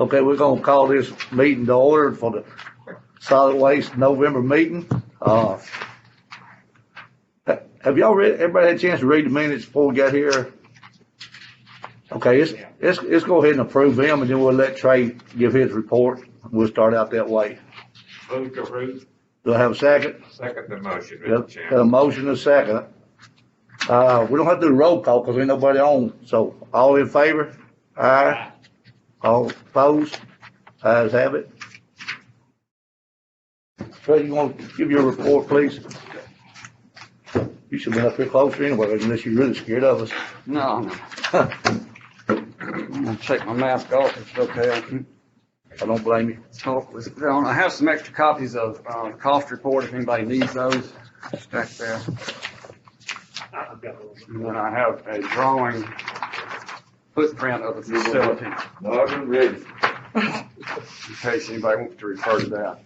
Okay, we're gonna call this meeting to order for the solid waste November meeting. Have y'all everybody had a chance to read the minutes before we got here? Okay, let's go ahead and approve them, and then we'll let Trey give his report. We'll start out that way. Move to approve. Do I have a second? Second the motion, Mr. Got a Chairman. motion and a second. We don't have to do the roll call because ain't nobody on. So all in favor? Aye. All opposed? Ayes have it. Trey, you want to give your report, please? You should have been up here closer anyway, unless you're really scared of us. No. I'm gonna take my mask off. It's okay. I don't blame you. Talk with it on. I have some extra copies of cost report if anybody needs those. Stack there. And then I have a drawing footprint of the facility Mark and ready. in case anybody wants to refer to that.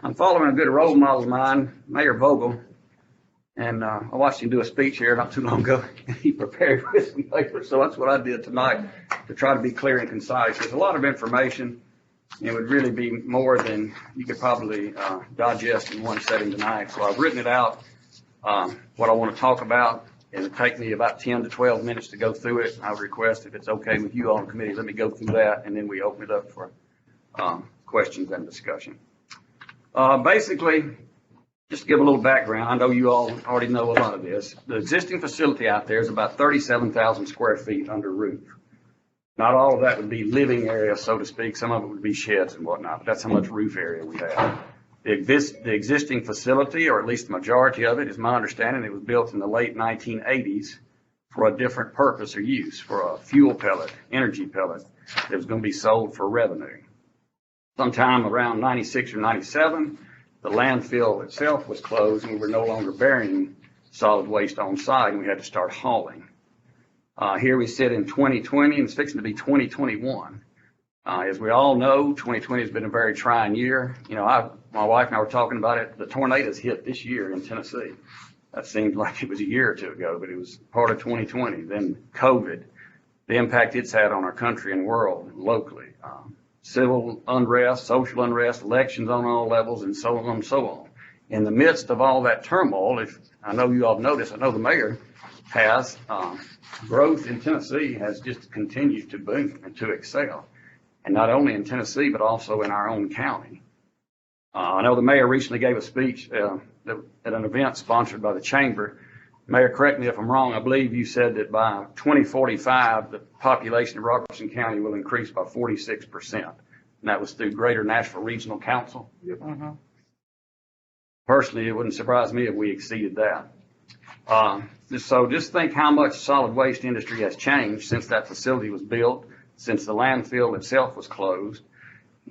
I'm following a good role model of mine, Mayor Vogel. And I watched him do a speech here not too long ago, and he prepared with some paper. So that's what I did tonight to try to be clear and concise. There's a lot of information. It would really be more than you could probably digest in one setting tonight. So I've written it out, what I want to talk about. It'll take me about 10 to 12 minutes to go through it. I would request, if it's okay with you on the committee, let me go through that, and then we open it up for questions and discussion. Basically, just to give a little background, I know you all already know a lot of this. The existing facility out there is about 37,000 square feet under roof. Not all of that would be living area, so to speak. Some of it would be sheds and whatnot, but that's how much roof area we have. The existing facility, or at least the majority of it, is my understanding, it was built in the late 1980s for a different purpose or use, for a fuel pellet, energy pellet that was going to be sold for revenue. Sometime around 96 or 97, the landfill itself was closed and we were no longer burying solid waste on site and we had to start hauling. Here we sit in 2020 and it's fixing to be 2021. As we all know, 2020 has been a very trying year. You know, my wife and I were talking about it. The tornadoes hit this year in Tennessee. That seemed like it was a year or two ago, but it was part of 2020. Then COVID, the impact it's had on our country and world locally. Civil unrest, social unrest, elections on all levels, and so on and so on. In the midst of all that turmoil, if I know you all noticed, I know the mayor has, growth in Tennessee has just continued to boom and to excel. And not only in Tennessee, but also in our own county. I know the mayor recently gave a speech at an event sponsored by the chamber. Mayor, correct me if I'm wrong, I believe you said that by 2045, the population of Robertson County will increase by 46%. And that was through Greater Nashville Regional Council. Yep. Personally, it wouldn't surprise me if we exceeded that. So just think how much solid waste industry has changed since that facility was built, since the landfill itself was closed,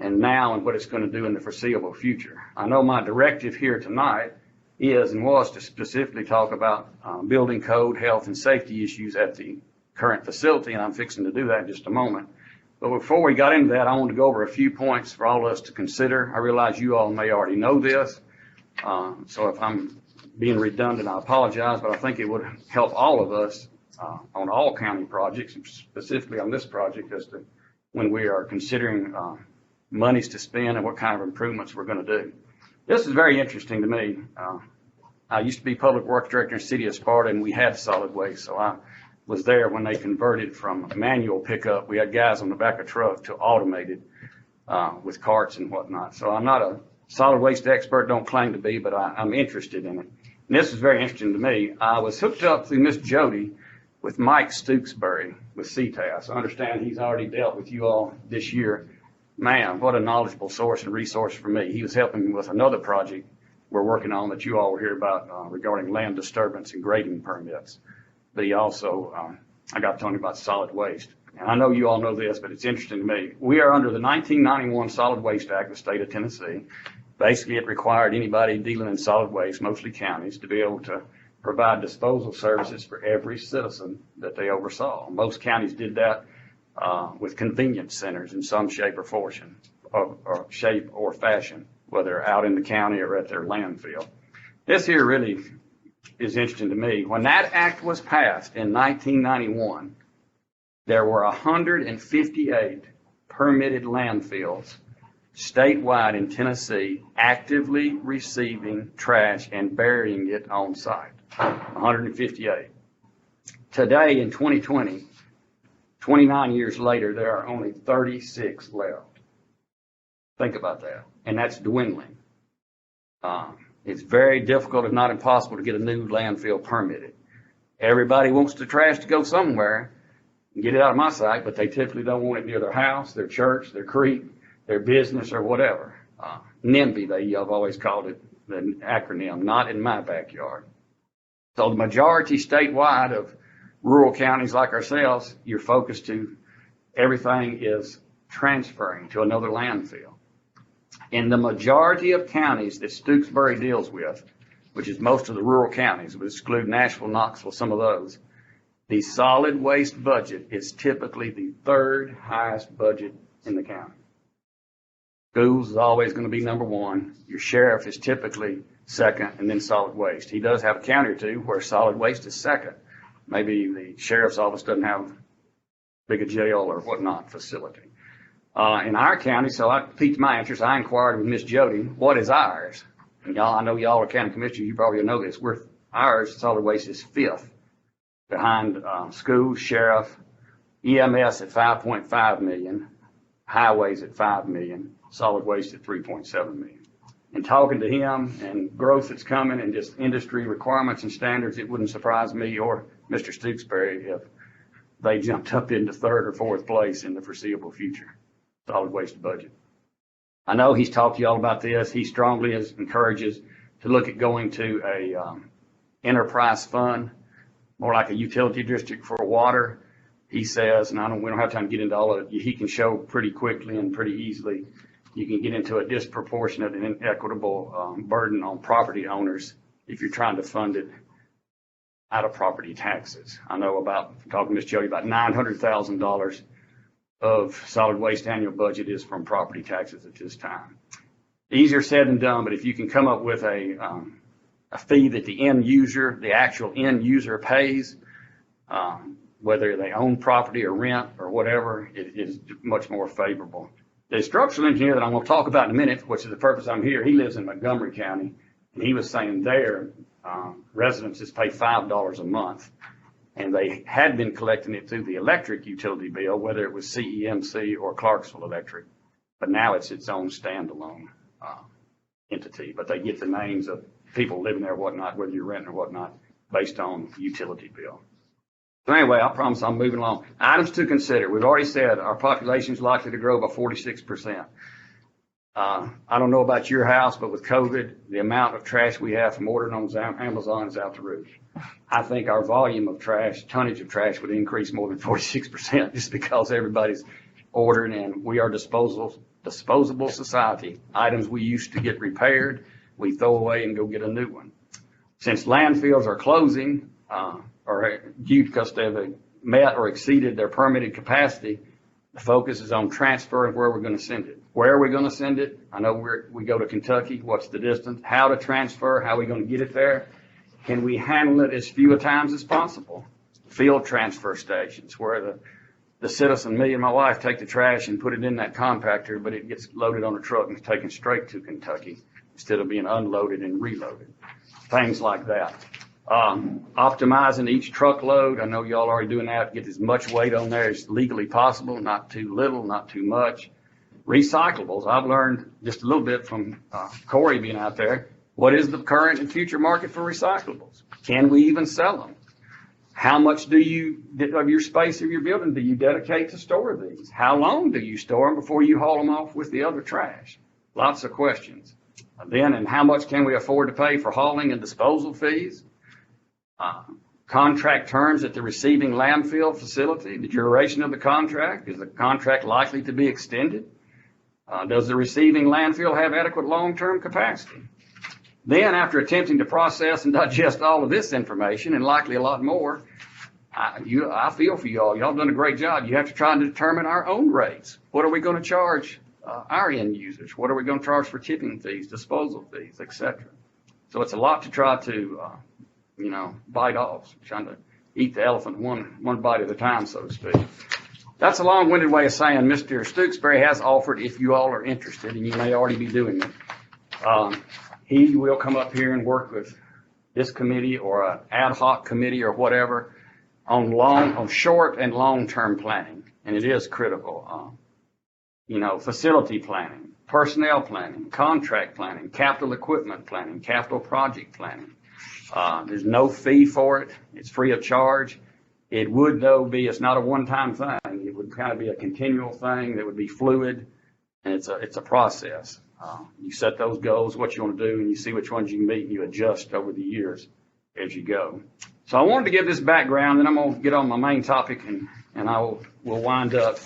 and now and what it's going to do in the foreseeable future. I know my directive here tonight is and was to specifically talk about building code, health, and safety issues at the current facility, and I'm fixing to do that in just a moment. But before we got into that, I want to go over a few points for all of us to consider. I realize you all may already know this, so if I'm being redundant, I apologize, but I think it would help all of us on all county projects, and specifically on this project, as to when we are considering monies to spend and what kind of improvements we're going to do. This is very interesting to me. I used to be public works director in the city of Sparta, and we had solid waste. So I was there when they converted from manual pickup. We had guys on the back of truck to automated with carts and whatnot. So I'm not a solid waste expert, don't claim to be, but I'm interested in it. And this is very interesting to me. I was hooked up through Miss Jody with Mike Stooksbury with CTAS. I understand he's already dealt with you all this year. Man, what a knowledgeable source and resource for me. He was helping me with another project we're working on that you all will hear about regarding land disturbance and grading permits. But he also, I got talking about solid waste. And I know you all know this, but it's interesting to me. We are under the 1991 Solid Waste Act of the state of Tennessee. Basically, it required anybody dealing in solid waste, mostly counties, to be able to provide disposal services for every citizen that they oversaw. Most counties did that with convenience centers in some shape or fashion, whether out in the county or at their landfill. This here really is interesting to me. When that act was passed in 1991, there were 158 permitted landfills statewide in Tennessee actively receiving trash and burying it on site. 158. Today in 2020, 29 years later, there are only 36 left. Think about that. And that's dwindling. It's very difficult, if not impossible, to get a new landfill permitted. Everybody wants the trash to go somewhere and get it out of my sight, but they typically don't want it near their house, their church, their creek, their business, or whatever. NIMBY, I've always called it, the acronym, not in my backyard. So the majority statewide of rural counties like ourselves, you're focused to everything is transferring to another landfill. In the majority of counties that Stooksbury deals with, which is most of the rural counties, we exclude Nashville, Knoxville, some of those, the solid waste budget is typically the third highest budget in the county. Schools is always going to be number one. Your sheriff is typically second, and then solid waste. He does have a county or two where solid waste is second. Maybe the sheriff's office doesn't have big a jail or whatnot facility. In our county, so I piqued my interest. I inquired with Miss Jody, what is ours? And y'all, I know y'all are county commissioners. You probably know this. Ours, solid waste, is fifth behind schools, sheriff, EMS at 5.5 million, highways at 5 million, solid waste at 3.7 million. And talking to him and growth that's coming and just industry requirements and standards, it wouldn't surprise me or Mr. Stooksbury if they jumped up into third or fourth place in the foreseeable future. Solid waste budget. I know he's talked to y'all about this. He strongly encourages to look at going to a enterprise fund, more like a utility district for water. He says, and we don't have time to get into all of it, he can show pretty quickly and pretty easily you can get into a disproportionate and inequitable burden on property owners if you're trying to fund it out of property taxes. I know about, talking to Ms. Jody, about $900,000 of solid waste annual budget is from property taxes at this time. Easier said than done, but if you can come up with a fee that the end user, the actual end user pays, whether they own property or rent or whatever, it is much more favorable. The structural engineer that I'm going to talk about in a minute, which is the purpose I'm here, he lives in Montgomery County, and he was saying their residences pay $5 a month, and they had been collecting it through the electric utility bill, whether it was CEMC or Clarksville Electric, but now it's its own standalone entity. But they get the names of people living there, whatnot, whether you're renting or whatnot, based on utility bill. So anyway, I promise I'm moving along. Items to consider. We've already said our population is likely to grow by 46%. I don't know about your house, but with COVID, the amount of trash we have from ordering on Amazon is out the roof. I think our volume of trash, tonnage of trash, would increase more than 46% just because everybody's ordering, and we are disposable society. Items we used to get repaired, we throw away and go get a new one. Since landfills are closing, or due because they've met or exceeded their permitted capacity, the focus is on transfer and where we're going to send it. Where are we going to send it? I know we go to Kentucky. What's the distance? How to transfer? How are we going to get it there? Can we handle it as few times as possible? Field transfer stations where the citizen, me and my wife, take the trash and put it in that compactor, but it gets loaded on a truck and taken straight to Kentucky instead of being unloaded and reloaded. Things like that. Optimizing each truckload. I know y'all are already doing that. Get as much weight on there as legally possible, not too little, not too much. Recyclables. I've learned just a little bit from Corey being out there. What is the current and future market for recyclables? Can we even sell them? How much of your space of your building do you dedicate to store these? How long do you store them before you haul them off with the other trash? Lots of questions. Then, and how much can we afford to pay for hauling and disposal fees? Contract terms at the receiving landfill facility, the duration of the contract. Is the contract likely to be extended? Does the receiving landfill have adequate long-term capacity? Then, after attempting to process and digest all of this information, and likely a lot more, I feel for y'all. Y'all done a great job. You have to try to determine our own rates. What are we going to charge our end users? What are we going to charge for tipping fees, disposal fees, etc.? So it's a lot to try to bite off, trying to eat the elephant one bite at a time, so to speak. that's a long-winded way of saying Mr. Stooksbury has offered, if you all are interested, and you may already be doing it, he will come up here and work with this committee or an ad hoc committee or whatever on short and long-term planning. And it is critical. Facility planning, personnel planning, contract planning, capital equipment planning, capital project planning. There's no fee for it. It's free of charge. It would, though, it's not a one-time thing. It would kind of be a continual thing that would be fluid, and it's a process. You set those goals, what you want to do, and you see which ones you can meet, and you adjust over the years as you go. So I wanted to give this background, and I'm going to get on my main topic, and we'll wind up.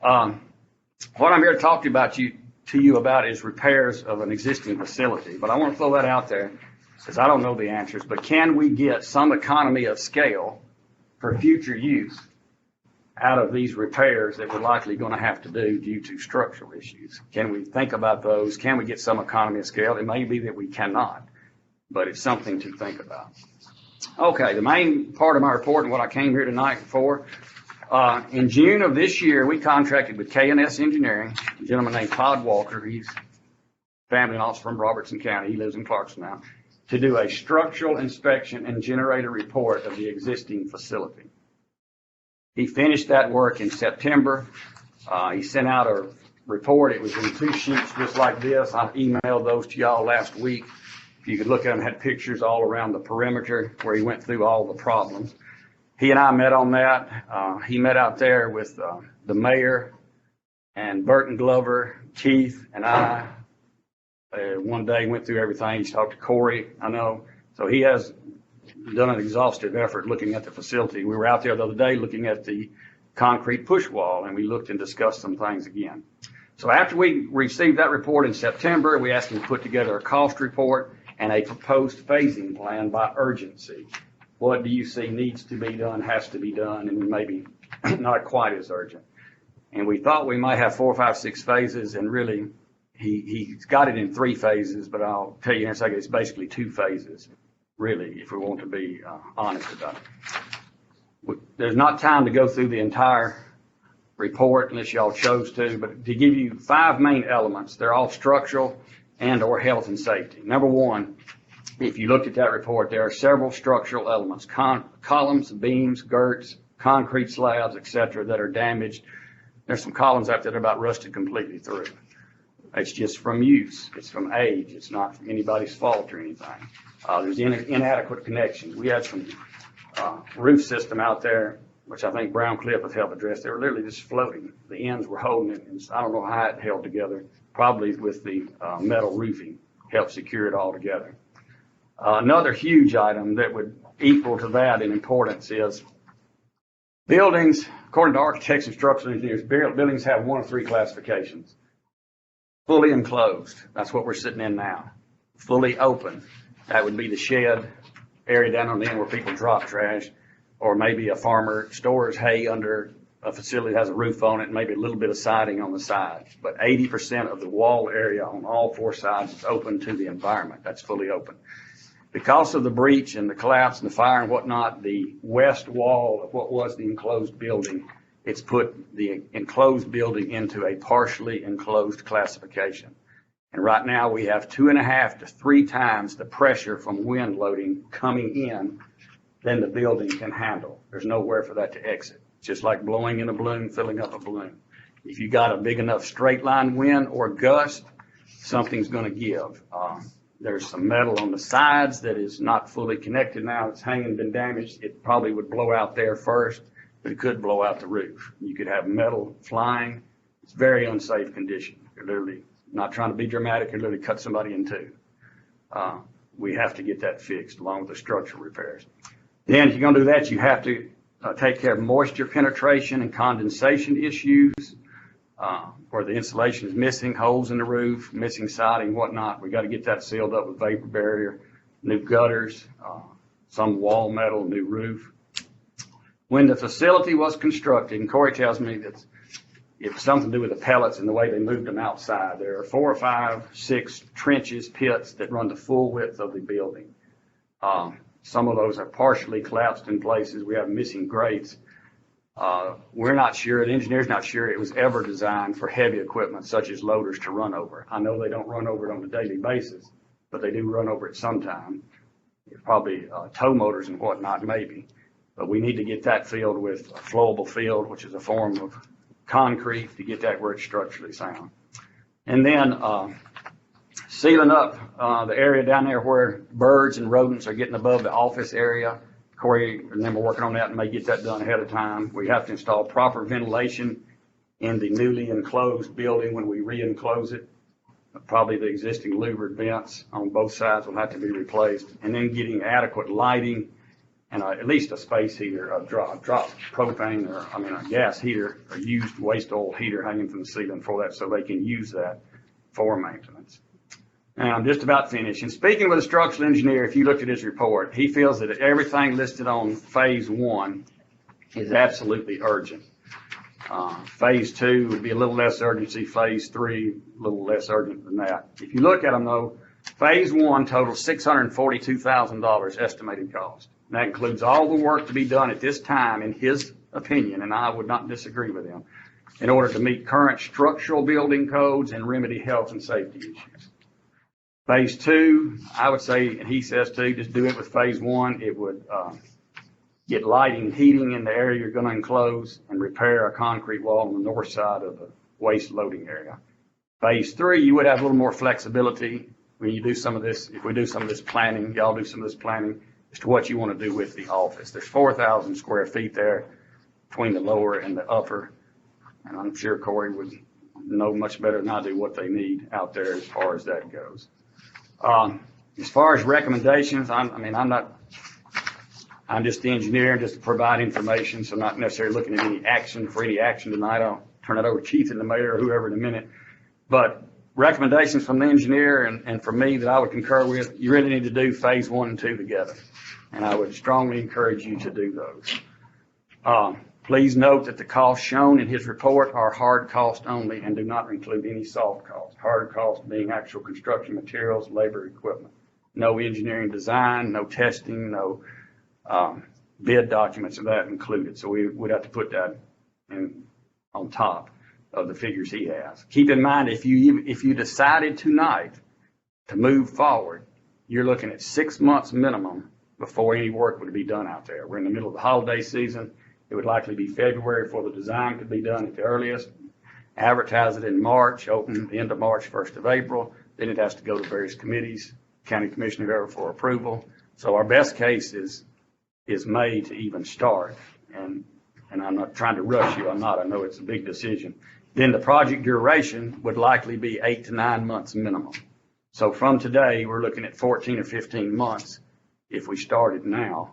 What I'm here to talk to you about is repairs of an existing facility. But I want to throw that out there because I don't know the answers. But can we get some economy of scale for future use out of these repairs that we're likely going to have to do due to structural issues? Can we think about those? Can we get some economy of scale? It may be that we cannot, but it's something to think about. Okay, the main part of my report and what I came here tonight for. In June of this year, we contracted with K&S Engineering, a gentleman named Todd Walker. He's family and also from Robertson County. He lives in Clarkston now, to do a structural inspection and generate a report of the existing facility. He finished that work in September. He sent out a report. It was in 2 sheets just like this. I emailed those to y'all last week. If you could look at them, had pictures all around the perimeter where he went through all the problems. He and I met on that. He met out there with the mayor and Burton Glover, Keith, and I. One day went through everything. He talked to Corey, I know. So he has done an exhaustive effort looking at the facility. We were out there the other day looking at the concrete push wall, and we looked and discussed some things again. So after we received that report in September, we asked him to put together a cost report and a proposed phasing plan by urgency. What do you see needs to be done, has to be done, and maybe not quite as urgent? And we thought we might have 4, 5, 6 phases, and really he's got it in 3 phases, but I'll tell you in a second, it's basically 2 phases, really, if we want to be honest about it. There's not time to go through the entire report unless y'all chose to, but to give you 5 main elements, they're all structural and or health and safety. Number 1, if you looked at that report, there are several structural elements, columns, beams, girts, concrete slabs, etc., that are damaged. There's some columns out there that are about rusted completely through. It's just from use. It's from age. It's not anybody's fault or anything. There's inadequate connections. We had some roof system out there, which I think Brown Cliff has helped address. They were literally just floating. The ends were holding it, and I don't know how it held together. Probably with the metal roofing helped secure it all together. Another huge item that would equal to that in importance is buildings. According to architects and structural engineers, buildings have 1 of 3 classifications. Fully enclosed, that's what we're sitting in now. Fully open, that would be the shed area down on the end where people drop trash, or maybe a farmer stores hay under a facility that has a roof on it, and maybe a little bit of siding on the sides. But 80% of the wall area on all 4 sides is open to the environment. That's fully open. Because of the breach and the collapse and the fire and whatnot, the west wall of what was the enclosed building, it's put the enclosed building into a partially enclosed classification. And right now we have 2.5 to 3 times the pressure from wind loading coming in than the building can handle. There's nowhere for that to exit. It's just like blowing in a balloon, filling up a balloon. If you got a big enough straight line wind or gust, something's going to give. There's some metal on the sides that is not fully connected now. It's hanging, been damaged. It probably would blow out there first, but it could blow out the roof. You could have metal flying. It's very unsafe condition. You're literally not trying to be dramatic. You literally cut somebody in 2. We have to get that fixed along with the structural repairs. Then if you're going to do that, you have to take care of moisture penetration and condensation issues. Where the insulation is missing, holes in the roof, missing siding, whatnot. We got to get that sealed up with vapor barrier, new gutters, some wall metal, new roof. When the facility was constructed, and Corey tells me that it was something to do with the pellets and the way they moved them outside. There are 4 or 5, 6 trenches, pits that run the full width of the building. Some of those are partially collapsed in places. We have missing grates. We're not sure, the engineer's not sure it was ever designed for heavy equipment such as loaders to run over. I know they don't run over it on a daily basis, but they do run over it sometime. Probably tow motors and whatnot, maybe. But we need to get that filled with a flowable field, which is a form of concrete, to get that where it's structurally sound. And then sealing up the area down there where birds and rodents are getting above the office area. Corey and them are working on that and may get that done ahead of time. We have to install proper ventilation in the newly enclosed building when we re-enclose it. Probably the existing louvered vents on both sides will have to be replaced. And then getting adequate lighting and at least a space heater, a drop propane or, a gas heater, or used waste oil heater hanging from the ceiling for that so they can use that for maintenance. Now, I'm just about finished. And speaking with a structural engineer, if you looked at his report, he feels that everything listed on phase 1 is absolutely urgent. Phase 2 would be a little less urgency. Phase 3, a little less urgent than that. If you look at them though, phase 1 totals $642,000 estimated cost. And that includes all the work to be done at this time, in his opinion, and I would not disagree with him, in order to meet current structural building codes and remedy health and safety issues. Phase 2, I would say, and he says too, just do it with phase 1. It would get lighting and heating in the area you're going to enclose and repair a concrete wall on the north side of the waste loading area. Phase 3, you would have a little more flexibility when you do some of this, if we do some of this planning, y'all do some of this planning as to what you want to do with the office. There's 4,000 square feet there between the lower and the upper, and I'm sure Corey would know much better than I do what they need out there as far as that goes. As far as recommendations, I'm just the engineer, just to provide information, so I'm not necessarily looking at any action tonight. I'll turn it over to Keith and the mayor or whoever in a minute. But recommendations from the engineer and from me that I would concur with, you really need to do phase 1 and 2 together. And I would strongly encourage you to do those. Please note that the costs shown in his report are hard cost only and do not include any soft costs. Hard costs being actual construction materials, labor, equipment. No engineering design, no testing, no bid documents of that included. So we would have to put that in on top of the figures he has. Keep in mind, if you decided tonight to move forward, you're looking at 6 months minimum before any work would be done out there. We're in the middle of the holiday season. It would likely be February before the design could be done at the earliest. Advertise it in March, open the end of March, 1st of April. Then it has to go to various committees, county commission, whoever, for approval. So our best case is May to even start. And I'm not trying to rush you. I'm not. I know it's a big decision. Then the project duration would likely be 8 to 9 months minimum. So from today, we're looking at 14 or 15 months if we started now.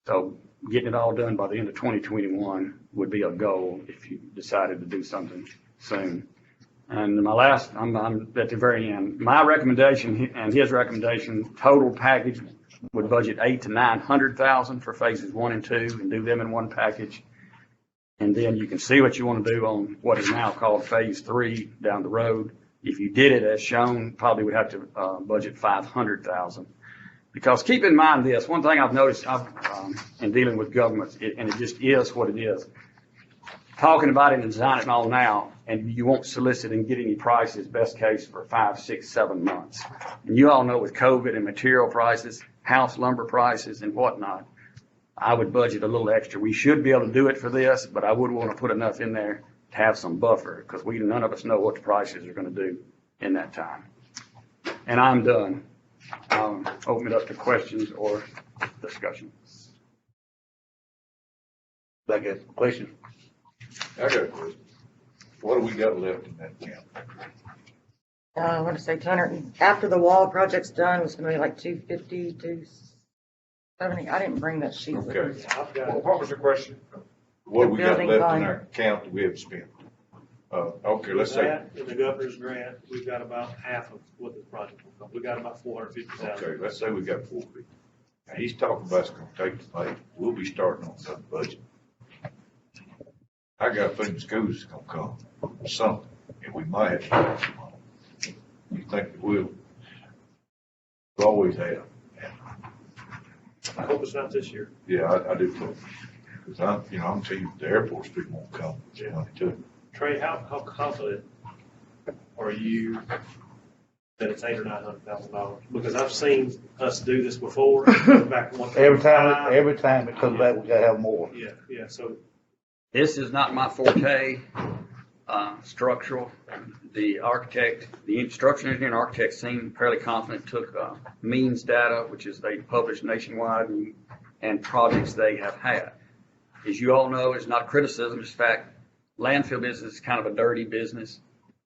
So getting it all done by the end of 2021 would be a goal if you decided to do something soon. And my last, I'm at the very end. My recommendation and his recommendation, total package would budget $800,000 to $900,000 for phases 1 and 2 and do them in one package. And then you can see what you want to do on what is now called phase 3 down the road. If you did it as shown, probably would have to budget $500,000. Because keep in mind this, one thing I've noticed in dealing with governments, and it just is what it is. Talking about it and designing it all now, and you won't solicit and get any prices, best case, for 5, 6, 7 months. And you all know with COVID and material prices, house lumber prices and whatnot, I would budget a little extra. We should be able to do it for this, but I would want to put enough in there to have some buffer, because none of us know what the prices are going to do in that time. And I'm done. Open it up to questions or discussion. Like a question? I got a question. What do we got left in that account? I want to say 200, after the wall project's done, it's going to be like 250, 270. I didn't bring that sheet with Okay. me. Well, what was the question? What do we got building left fund. in our account that we haven't spent? Okay, let's say, That, in the governor's grant, we've got about half of what the project will cost. We got about 450,000. okay, let's say we got 450. Now, he's talking about it's gonna take the May. We'll be starting on another budget. I got a feeling school's is gonna come or something, and we might have to spend some money. You think it will? We always have. I hope it's not this year. Yeah, I do too. Cause I'm telling you, the airport's people won't come, it's money too. Trey, how confident are you that it's $800,000 or $900,000? Because I've seen us do this before, back one. Every time it comes back, we gotta have more. Yeah, so This is not my forte, structural. The architect, the structural engineer and architect seemed fairly confident, took means data, which is they publish nationwide, and projects they have had. As you all know, it's not criticism, it's fact. Landfill business is kind of a dirty business,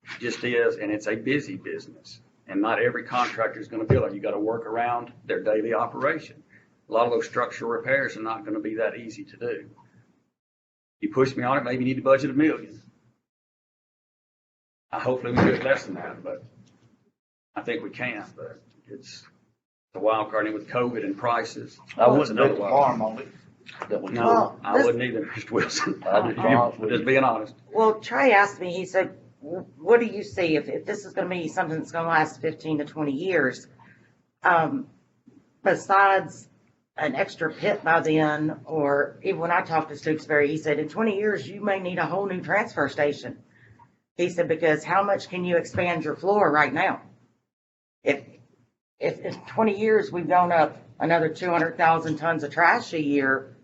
it just is, and it's a busy business. And not every contractor is gonna bill it. You gotta work around their daily operation. A lot of those structural repairs are not gonna be that easy to do. You push me on it, maybe you need to budget $1 million. Hopefully we do it less than that, but I think we can, but it's a wild card, and with COVID and prices. I wouldn't another bet the wild farm on it. That we No, Well, I this- wouldn't either, Mr. Wilson. I'll be honest with Just you. being honest. Well, Trey asked me, he said, what do you see if this is gonna be something that's gonna last 15 to 20 years? Besides an extra pit by then, or even when I talked to Stokesbury, he said, in 20 years, you may need a whole new transfer station. He said, because how much can you expand your floor right now? If in 20 years, we've gone up another 200,000 tons of trash a year,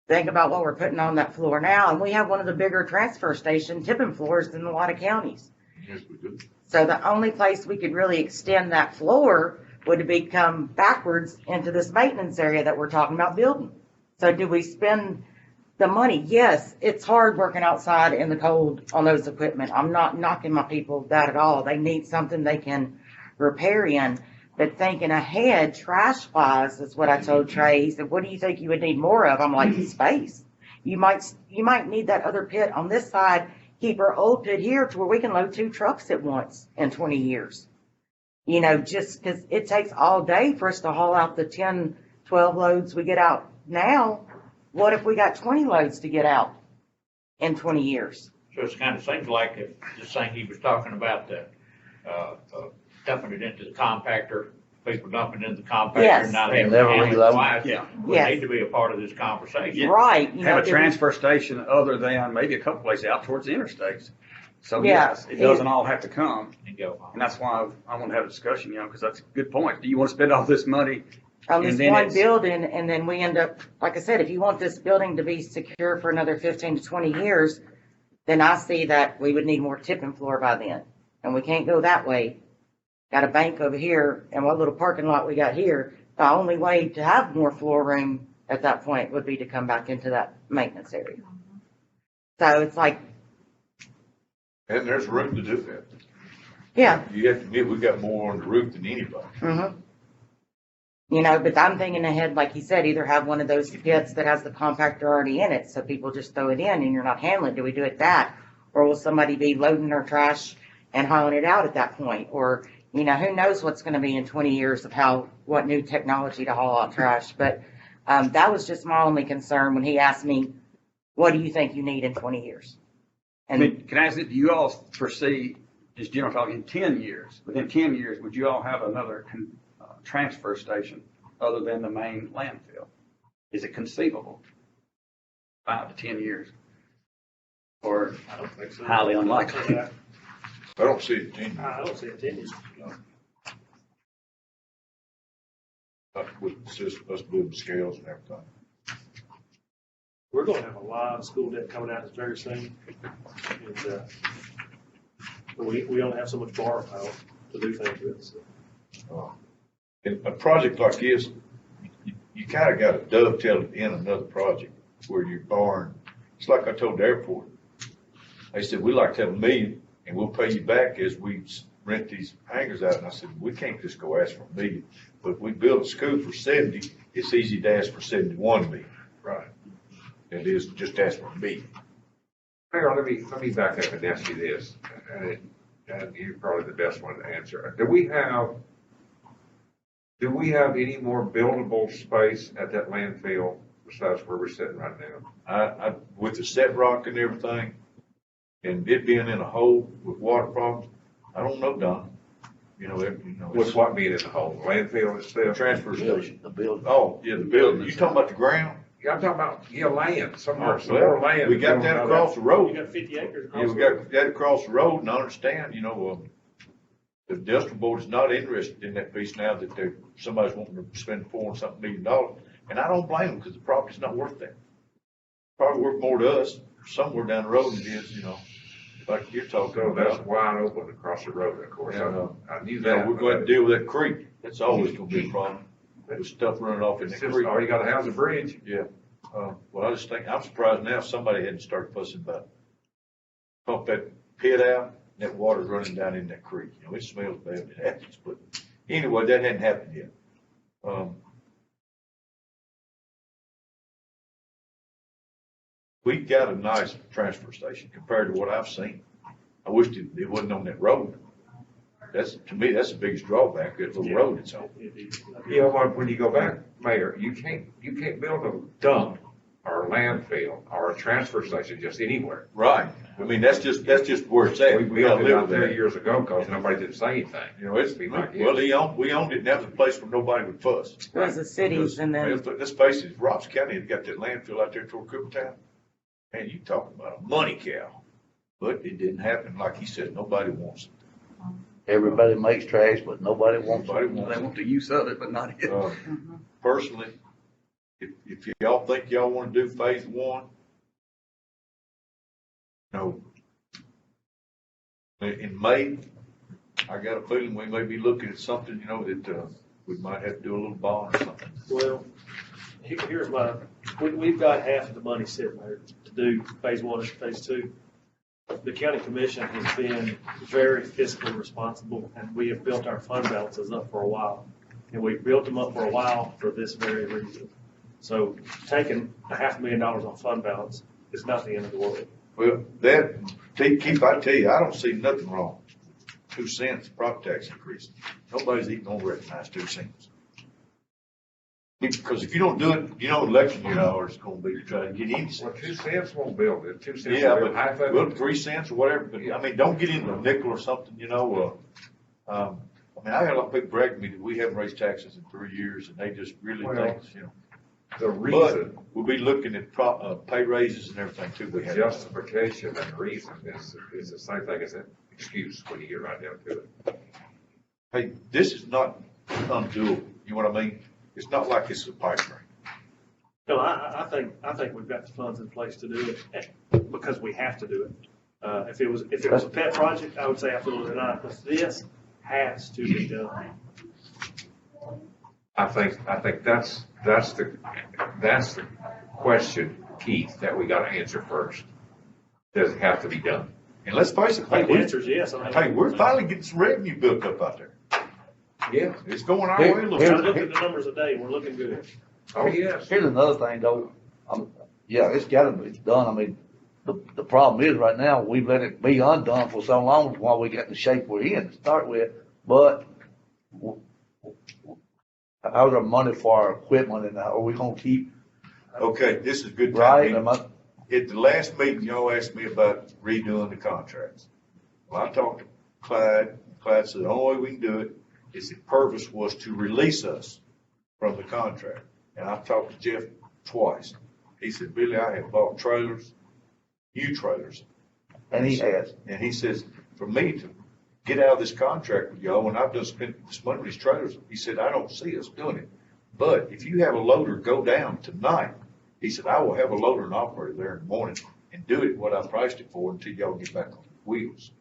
think about what we're putting on that floor now, and we have one of the bigger transfer station tipping floors in a lot of counties. Yes, we do. So the only place we could really extend that floor would be come backwards into this maintenance area that we're talking about building. So do we spend the money? Yes, it's hard working outside in the cold on those equipment. I'm not knocking my people that at all. They need something they can repair in. But thinking ahead, trash wise, is what I told Trey. He said, what do you think you would need more of? I'm like, space. You might need that other pit on this side, keep our old pit here to where we can load 2 trucks at once in 20 years. You know, just because it takes all day for us to haul out the 10, 12 loads we get out now. What if we got 20 loads to get out in 20 years? So it kind of seems like if the thing he was talking about, the, dumping it into the compactor, people dumping it in the compactor Yes. and not And having never to handle it reload. twice. Yeah. Would Yes. need to be a part of this conversation. Right. You know, Have a do we- transfer station other than maybe a couple places out towards the interstates. So Yeah. yes, it doesn't all have to come. And go home. And that's why I want to have a discussion, because that's a good point. Do you want to spend all this money? on this And then one it's- building, and then we end up, like I said, if you want this building to be secure for another 15 to 20 years, then I see that we would need more tipping floor by then. And we can't go that way. Got a bank over here, and what little parking lot we got here, the only way to have more floor room at that point would be to come back into that maintenance area. So it's like, And there's room to do that. yeah, You have to admit, we got more on the roof than anybody. You know, but I'm thinking ahead, like he said, either have one of those pits that has the compactor already in it, so people just throw it in and you're not handling it. Do we do it that? Or will somebody be loading their trash and hauling it out at that point? Or, you know, who knows what's gonna be in 20 years of what new technology to haul out trash. But, that was just my only concern when he asked me, what do you think you need in 20 years? I mean, can I ask, do you all foresee, just general talking, in 10 years, within 10 years, would you all have another transfer station other than the main landfill? Is it conceivable? 5 to 10 years? Or I don't think so. highly unlikely? I don't see it changing. I don't see it in. With us building scales and everything. We're gonna have a lot of school debt coming at us very soon. And, but we only have so much borrow power to do things with, so. In a project like this, you kind of got to dovetail it in another project where you're borrowing. It's like I told the airport. They said, we like to have $1 million and we'll pay you back as we rent these hangars out. And I said, we can't just go ask for $1 million. But if we build a school for 70, it's easy to ask for 71 million. Right. It is just ask for $1 million. Mayor, let me back up and ask you this, and you're probably the best one to answer. Do we have any more buildable space at that landfill besides where we're sitting right now? With the set rock and everything, and it being in a hole with water problems, I don't know, Don. What's what being in the hole? The landfill The itself? transfer station. The building. Oh, yeah, the building. You talking about the ground? I'm talking about, land, some more Well, land. we got that across the You road. got 50 acres Yeah, across we the road. got that across the road, and I understand, the industrial board is not interested in that piece now that somebody's wanting to spend $4 million. And I don't blame them, because the property's not worth that. Probably worth more to us somewhere down the road than it is, like you're talking So that's about. wide open across the road, of course. I knew Now, that. we're going to deal with that creek. That's always gonna be a problem. With stuff running off in It's that just, creek. all you gotta have is a bridge. Yeah. Well, I just think, I'm surprised now somebody hadn't started fussing about pump that pit out, and that water's running down in that creek. It smells bad when it happens, but anyway, that hadn't happened yet. We got a nice transfer station compared to what I've seen. I wished it wasn't on that road. To me, that's the biggest drawback, that little road it's on. It is. When you go back, Mayor, you can't build a dump or a landfill or a transfer station just anywhere. Right. I mean, that's just where it's at. We gotta built it live out with there that. years ago because nobody didn't say anything. We owned it, and that was a place where nobody would fuss. It was the cities and then, Let's face it, Robs County has got that landfill out there toward Coopertown. Man, you talking about a money cow. But it didn't happen, like he said, nobody wants it. Everybody makes trash, but nobody wants Nobody it. wants They it. want the use of it, but not it. Personally, if y'all think y'all wanna do phase one, in May, I got a feeling we may be looking at something, that, we might have to do a little bond or something. Well, here's we've got half of the money sitting there to do phase one and phase two. The county commission has been very fiscally responsible, and we have built our fund balances up for a while. And we've built them up for a while for this very reason. So taking $500,000 on fund balance is not the end of the world. Well, Keith, I tell you, I don't see nothing wrong. 2 cents property tax increase. Nobody's even gonna recognize 2 cents. Because if you don't do it, election year hours is gonna be to try to get any Well, cents. 2 cents won't build it. 2 cents Yeah, will build half but, of well, it. 3 cents or whatever, but I mean, don't get into a nickel or something, I got a lot of people bragging to me that we haven't raised taxes in 3 years, and they just really Well, think, The But reason, we'll be looking at pay raises and everything too. the We have. justification and reason is the same thing as an excuse when you get right down to it. Hey, this is not undoable, you know what I mean? It's not like it's a pipe dream. No, I think we've got the funds in place to do it because we have to do it. If it was a pet project, I would say absolutely not, but this has to be done. I think that's the question, Keith, that we gotta answer first. Does it have to be done? And let's face it, I think the answer is yes. we're finally getting some revenue built up out there. Yeah. It's going our way a little I bit. looked at the numbers today, we're looking good. Oh, yes. Here's another thing though, yeah, it's gotta be done, the problem is right now, we've let it be undone for so long while we got in the shape we're in to start with, but how's our money for our equipment and are we gonna keep, Okay, this is a good right? time. At the last meeting, y'all asked me about redoing the contracts. Well, I talked to Clyde. Clyde said the only way we can do it is the purpose was to release us from the contract. And I talked to Jeff twice. He said, Billy, I have bought trailers, new trailers. And he has. And he says, for me to get out of this contract with y'all, when I've done spent this money with these trailers, he said, I don't see us doing it. But if you have a loader go down tonight, he said, I will have a loader and operator there in the morning and do it what I priced it for until y'all get back on wheels.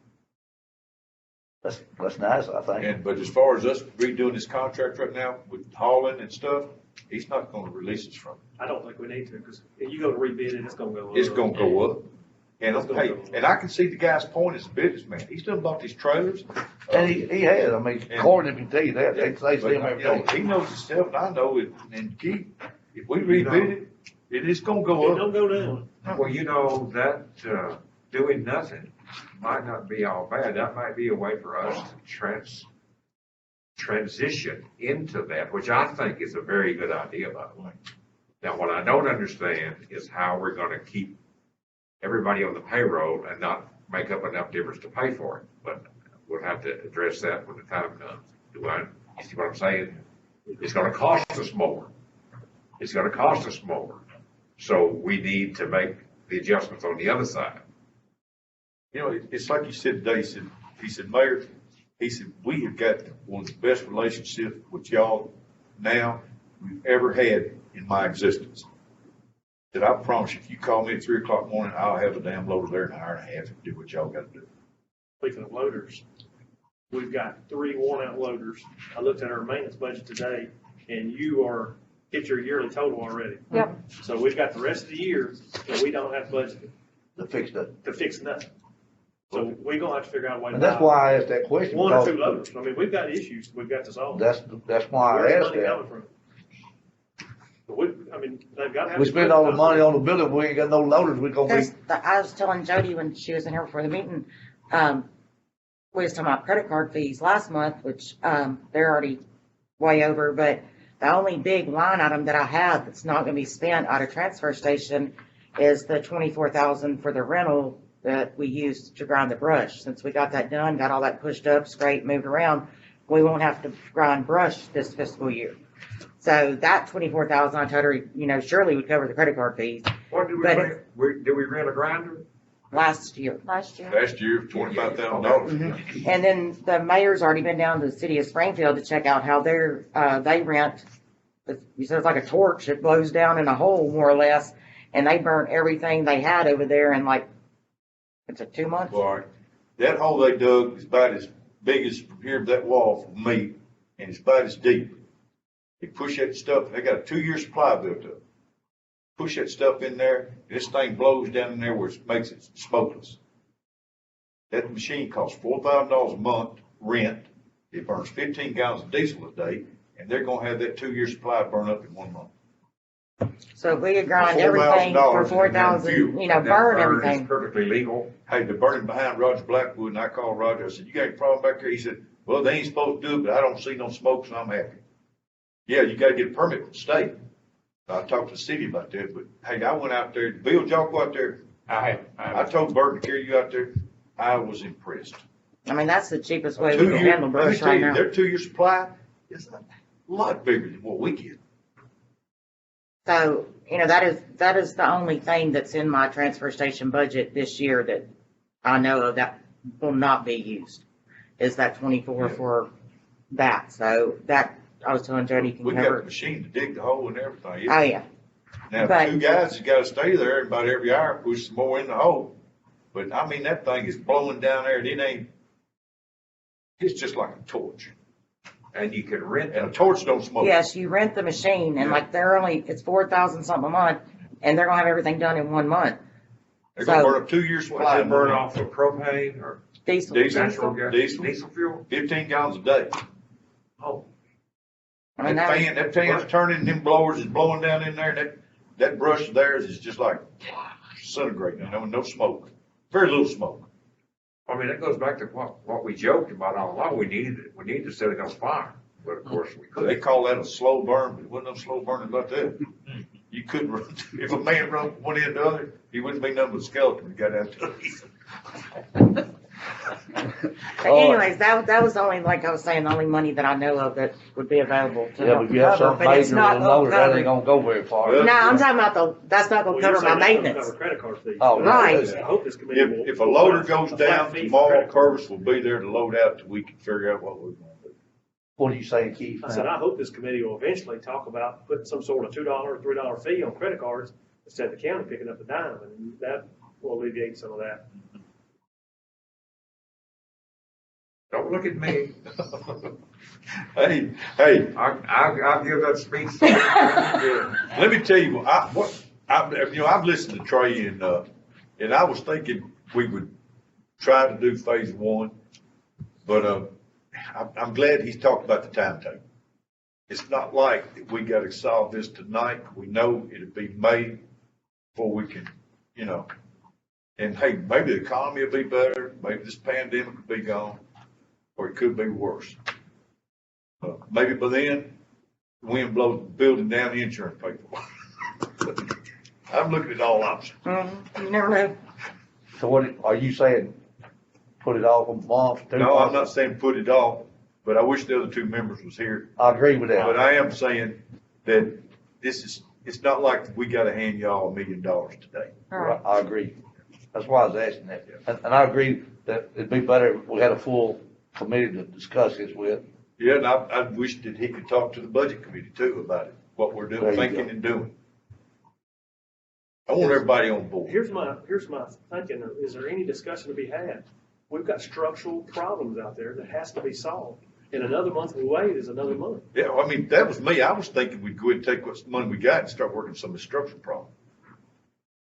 That's nice, I think. But as far as us redoing this contract right now with hauling and stuff, he's not gonna release us from it. I don't think we need to, because if you go to rebid it, it's gonna go up. It's gonna go up. And It's gonna hey, go up. and I can see the guy's point as a businessman. He's done bought these trailers. And he has, Gordon can tell you that, they say to him But, every day. he knows himself, and I know it, and Keith, if we rebid it, it is gonna go It up. don't go down. Well, that, doing nothing might not be all bad. That might be a way for us to transition into that, which I think is a very good idea, by the way. Now, what I don't understand is how we're gonna keep everybody on the payroll and not make up enough difference to pay for it. But we'll have to address that when the time comes. You see what I'm saying? It's gonna cost us more. It's gonna cost us more. So we need to make the adjustments on the other side. You know, it's like you said today, he said, Mayor, he said, we have got one of the best relationships with y'all now we've ever had in my existence. That I promise you, if you call me at 3:00 in the morning, I'll have a damn loader there in an hour and a half and do what y'all gotta do. Speaking of loaders, we've got 3 worn-out loaders. I looked at our maintenance budget today, and you are, hit your yearly total already. Yep. So we've got the rest of the year that we don't have budgeted To fix that. to fix nothing. So we're gonna have to figure out a way to And that's buy why I asked that question. 1 or because 2 loaders. I mean, we've got issues we've got to solve. That's why I Where's asked the money that. coming from? But I mean, they've got to have. We spend all the money on the building, we ain't got no loaders, we gonna be, I was telling Jody when she was in here before the meeting, we was talking about credit card fees last month, which, they're already way over, but the only big line item that I have that's not gonna be spent out of transfer station is the 24,000 for the rental that we used to grind the brush. Since we got that done, got all that pushed up, scraped, moved around, we won't have to grind brush this fiscal year. So that 24,000, I told her, surely would cover the credit card fees What did we But rent? Did we rent a grinder? last year. Last year. Last year, $25,000. Mhm. And then the mayor's already been down to the city of Springfield to check out how they rent. He says it's like a torch. It blows down in a hole more or less. And they burnt everything they had over there in like, it's a 2 months. All right. That hole they dug is about as big as from here to that wall for me, and it's about as deep. They push that stuff, they got a 2-year supply built up. Push that stuff in there, this thing blows down in there where it makes it smokeless. That machine costs $4,000 a month rent. It burns 15 gallons of diesel a day, and they're gonna have that 2-year supply burn up in 1 month. So if we could grind everything for $4,000 4,000, fuel. That burn burn everything. is perfectly legal. Hey, they're burning behind Roger Blackwood, and I called Roger, I said, you got any problem back there? He said, well, they ain't supposed to do it, but I don't see no smoke, so I'm happy. Yeah, you gotta get a permit from the state. I talked to the city about that, but hey, I went out there, Bill, did y'all go out there? I I told Bert to carry you out there. I was impressed. I mean, that's the cheapest way we can handle Let me brush tell right you, now. their 2-year supply is a lot bigger than what we get. So, that is the only thing that's in my transfer station budget this year that I know of that will not be used, is that 24 for that. So that, I was telling Jody can We got a cover. machine to dig the hole and everything. Oh, yeah. Now, but- 2 guys has gotta stay there about every hour, push some more in the hole. But I mean, that thing is blowing down there and it's just like a torch. And you can rent And a torch don't smoke. Yes, you rent the machine and like it's 4,000 something a month and they're gonna have everything done in 1 month. They're gonna So- burn up 2-year What, supply. does it burn off of propane or Diesel. Diesel. natural gas? Diesel. Diesel fuel? 15 gallons a day. Oh, I mean, That fan's turning, them blowers is blowing down in there, that brush of theirs is just like disintegrating, no smoke, very little smoke. I mean, that goes back to what we joked about all along. We needed to set it on fire, but of course we They couldn't. call that a slow burn, but it wasn't no slow burning about that. You couldn't run, if a man run from one end to the other, he wouldn't be nothing but a skeleton when he got out to it. But anyways, that was only, like I was saying, the only money that I know of that would be available to yeah, help but if you have cover, something but it's major not with a loader, that ain't covered. gonna go very far. Well, No, I'm talking about that's not Well, gonna you're cover my saying it's gonna maintenance. cover credit card fees. Oh, right. I hope this committee will. If a loader goes a flat down fee for tomorrow, credit card. Purvis will be there to load out till we can figure out what we're gonna do. What are you saying, Keith? I said, I hope this committee will eventually talk about putting some sort of $2 or $3 fee on credit cards instead of the county picking up a dime, and that will alleviate some of that. Don't look at me. Hey, I'll give that speech. let me tell you, I've listened to Trey and I was thinking we would try to do phase 1, but, I'm glad he's talked about the timetable. It's not like that we gotta solve this tonight. We know it'll be May before we can, and hey, maybe the economy will be better, maybe this pandemic will be gone, or it could be worse. Maybe by then, the wind blows the building down, the insurance pays for it. I'm looking at all options. You never know. So what, are you saying, put it off a month, 2 months? No, I'm not saying put it off, but I wish the other 2 members was here. I agree with But that. I am saying that it's It's not like we gotta hand y'all $1 million today. Right. I agree. That's why I was asking that. And I agree that it'd be better if we had a full committee to discuss this with. Yeah, and I wish that he could talk to the budget committee too about it, what we're There doing, you thinking go. and doing. I want everybody on board. Here's my thinking, is there any discussion to be had? We've got structural problems out there that has to be solved. And another month we wait is another month. Yeah, I mean, that was me. I was thinking we'd go ahead and take what money we got and start working some of the structural problems.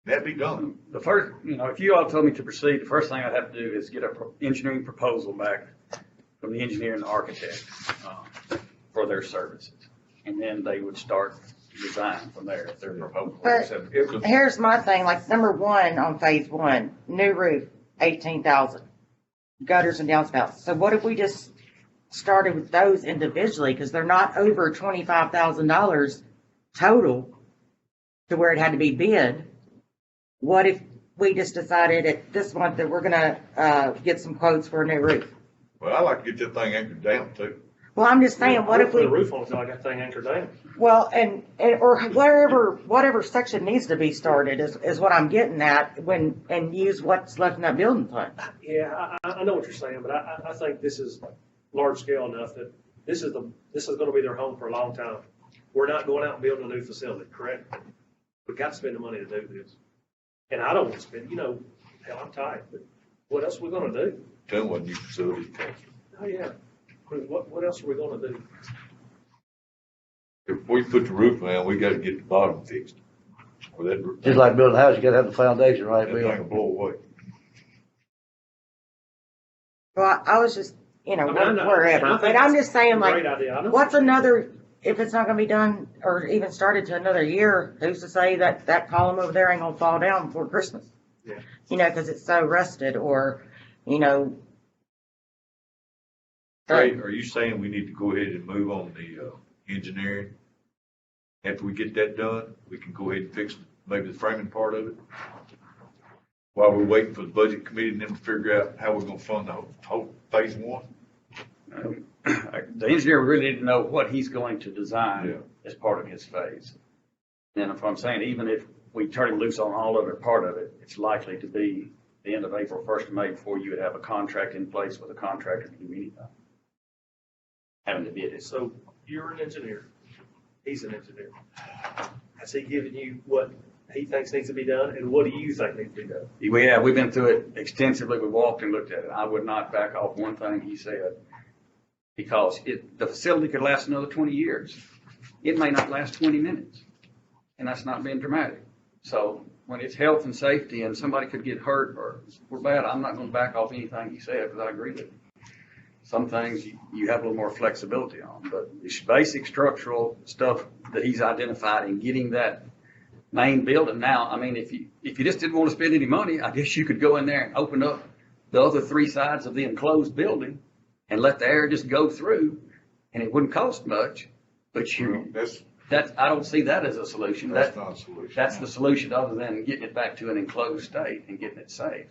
That'd be done. The first, if you all told me to proceed, the first thing I'd have to do is get a engineering proposal back from the engineer and the architect, for their services. And then they would start design from there if their proposal. But here's my thing, like number one on phase one, new roof, 18,000. Gutters and downspouts. So what if we just started with those individually, because they're not over $25,000 total to where it had to be bid? What if we just decided at this month that we're gonna get some quotes for a new roof? Well, I like to get that thing anchored down too. Well, I'm just saying, what if Put we, a roof on it until I got that thing anchored down. well, and or whatever section needs to be started is what I'm getting at and use what's left in that building fund. Yeah, I know what you're saying, but I think this is large scale enough that this is gonna be their home for a long time. We're not going out and building a new facility, correct? We got to spend the money to do this. And I don't want to spend, hell, I'm tight, but what else are we gonna do? Tell them what new facility costs. Oh, yeah. What else are we gonna do? If we put the roof on, we gotta get the bottom fixed. Or that. Just like building a house, you gotta have the foundation right, That thing Bill. will blow away. Well, I was just, I mean, I know- wherever, I think but I'm it's just saying, a like, great idea. I know what's what you're saying. another, if it's not gonna be done or even started to another year, who's to say that that column over there ain't gonna fall down before Christmas? Yeah. Cause it's so rusted or, Trey, are you saying we need to go ahead and move on the, engineering? After we get that done, we can go ahead and fix maybe the framing part of it? While we're waiting for the budget committee and them to figure out how we're gonna fund the whole phase one? The engineer really need to know what he's going to Yeah. design as part of his phase. And if I'm saying, even if we turn him loose on all of it, part of it, it's likely to be the end of April, 1st of May, before you would have a contract in place with a contractor to do anything. Having to bid it. So you're an engineer. He's an engineer. Has he given you what he thinks needs to be done, and what do you think needs to be done? We've been through it extensively. We walked and looked at it. I would not back off one thing he said, because the facility could last another 20 years. It may not last 20 minutes, and that's not being dramatic. So when it's health and safety and somebody could get hurt or we're bad, I'm not going to back off anything he said, because I agree with him. Some things you have a little more flexibility on, but this basic structural stuff that he's identified in getting that main building now, I mean, if you just didn't want to spend any money, I guess you could go in there and open up the other three sides of the enclosed building and let the air just go through, and it wouldn't cost much, but I don't see that as a solution. That's not a solution. That's the solution, other than getting it back to an enclosed state and getting it safe.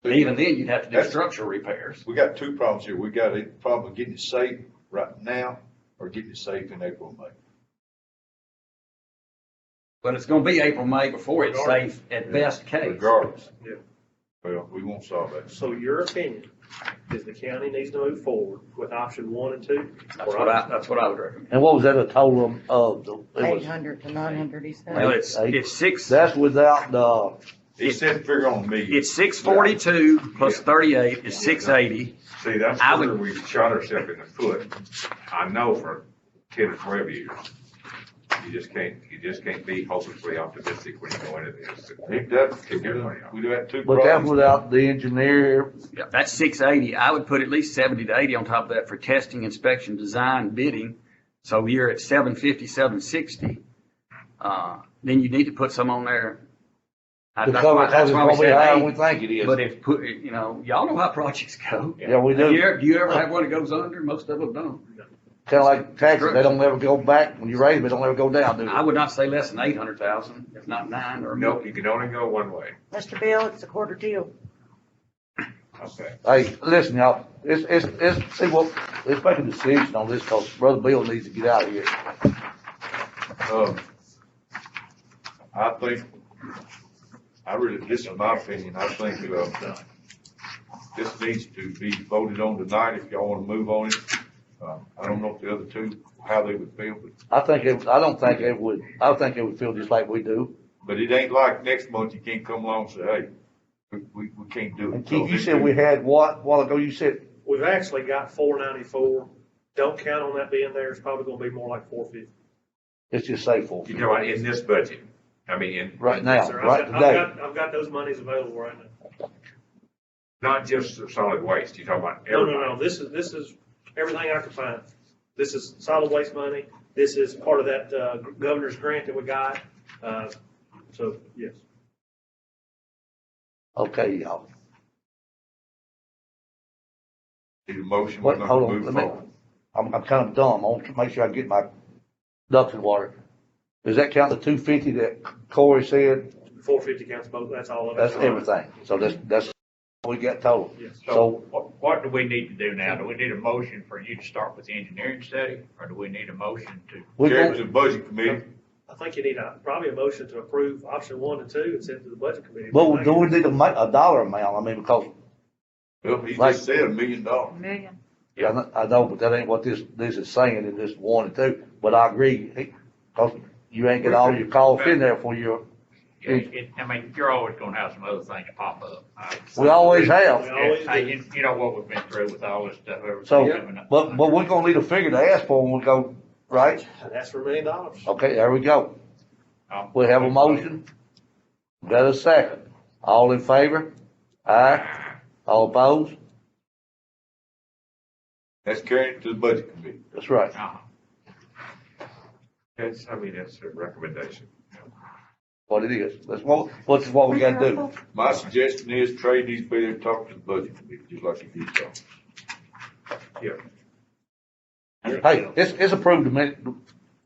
But even then, you'd have to do structural repairs. We got two problems here. We got a problem of getting it safe right now or getting it safe in April, May. But it's gonna be April, May before it's safe at best case. Regardless. Yeah. Well, we won't solve that. So your opinion is the county needs to move forward with option 1 and 2? That's what I would recommend. And what was that a total of it was, 800 to 900, he said. Well, it's six, that's without the, He said figure on $1 million. it's 642 plus 38 is 680. See, that's I would- where we shot ourselves in the foot. I know for 10 or 12 years. You just can't be hopelessly optimistic when you go into this. If that, Kick everybody out. we do have two but that's problems. without the engineer. Yeah, that's 680. I would put at least 70 to 80 on top of that for testing, inspection, design, bidding. So you're at 750, 760. Then you need to put some on there. To That's cover, why- because that's it's why we gonna be said higher than 8. we think it is. But if y'all know how projects go. Yeah, we Do do. you ever have one that goes under? Most of them don't. Kinda like taxes, they don't ever go back, when you raise them, they don't ever go down, do they? I would not say less than 800,000, if not 9 or Nope, more. you can only go one way. Mr. Bill, it's a quarter deal. Okay. Hey, listen, y'all, let's make a decision on this, cause Brother Bill needs to get out of here. I think, this is my opinion, I think, this needs to be voted on tonight if y'all wanna move on it. I don't know if the other two, how they would feel, I think I think it would feel just like we do. but it ain't like next month you can't come along and say, hey, we can't do it. And Keith, you said we had what, a while ago, you said, We've actually got 494. Don't count on that being there. It's probably gonna be more like 450. let's just say for, You know, in this budget, I mean, right now, Sir, right today. I've got those monies available right now. not just the solid waste, you're talking about No, everybody. This is everything I could find. This is solid waste money. This is part of that, governor's grant that we got. So, yes. Okay, y'all. Need a motion, we're What, not hold gonna on, move let me, forward. I'm kind of dumb. I want to make sure I get my ducks in water. Does that count the 250 that Corey said? 450 counts both. That's all of it. That's everything. So that's what we got total. Yes. So So, what do we need to do now? Do we need a motion for you to start with the engineering study, or do we need a motion to? we're Carry it going, to the budget committee. I think you need probably a motion to approve option 1 and 2 and send it to the budget committee. well, do we need a dollar amount? I mean, because, Well, he Like- just said $1 million. Million. I know, but that ain't what this is saying in this 1 and 2. But I agree, because you ain't get all your costs in there for your, I mean, you're always gonna have some other things pop up. we always We have. always do. You know what we've been through with all this stuff. So, everything coming up. but we're gonna need a figure to ask for when we go, right? That's for $1 million. Okay, there we go. Um, We have a motion. Got a second. All in favor? Aye. All opposed? That's carrying it to the budget committee. That's right. That's a recommendation. What it is. That's what we gotta do. My suggestion is Trey needs to be there to talk to the budget committee, just like he did so. Hey, it's approved a minute.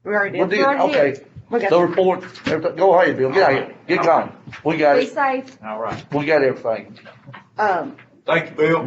We already What did. did, okay. We got The report, everything, go ahead, Bill. Get out here. Get going. We got Be it. safe. All right. We got everything. Thank you, Bill.